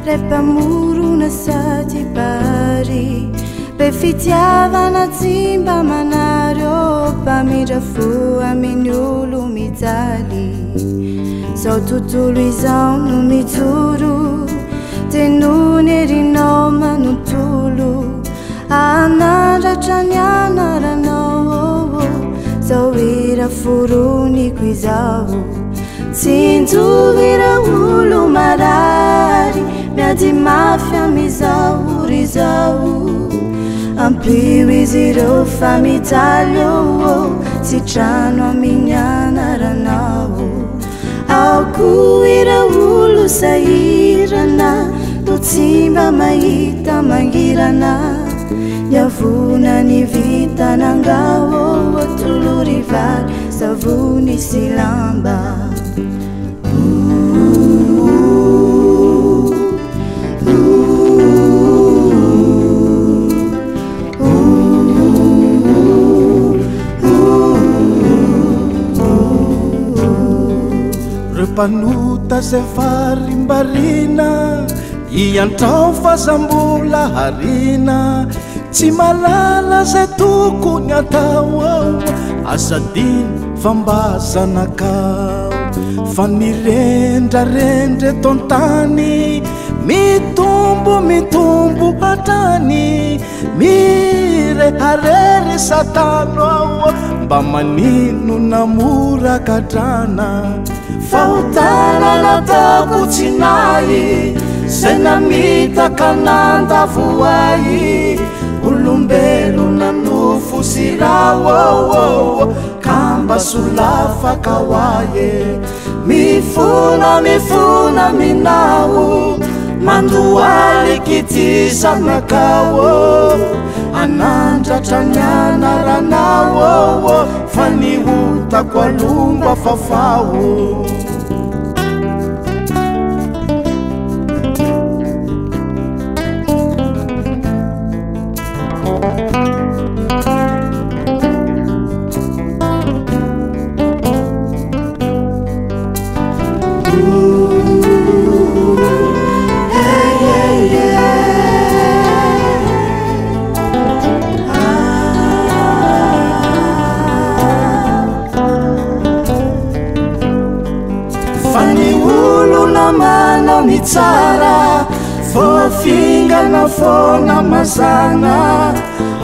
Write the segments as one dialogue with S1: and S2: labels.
S1: repamorona sady bary be fitiavana tsimba manareo mpamindra fo amin'ny olo mijaly zao tontolo izao no mijoro tenony erinao manontolo anandratra ny anaranao zao hira foroniko izao tsinjovira olo marary miady mafy amizao rizao ampio izy ireo fa mijaly tsy trano amin'ny anaranao aoko ira olo sahirana to tsy mba mahita mangirana yavona ny vitanangao tolorivary savony sy lamba
S2: Repanota se farimbarina iantrao fasambola harina tsy malala zay tokony atao asadiny fambazanakao fa nirendrarendre tontany mitombo hatrany mireharery satano ao mba manino namorakadrana fautana natako tsinay zay namitaka nandavoay olombelo nanofo sirao kamba solafaka hoaye mifona minao mandoaliky ty zanakao anandratra ny anaranao fa niotako alomba fafao ni tsara fofingana fona mazana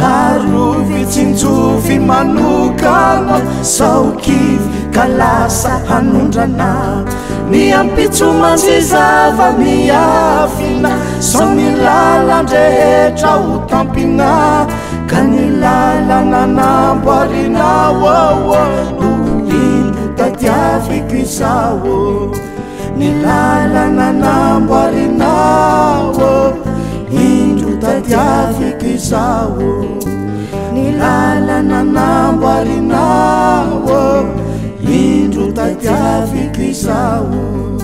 S2: arovy tsinjovy manokana saokivy kalasa hanondrana ny ampitso manjizava miafina so ny lalandrehetra ho tampina ka ny lalana namboarinao ino tadiaviko izao ni lalana namboarinao indro tadiaviko izao ni lalana namboarinao indro tadiaviko izao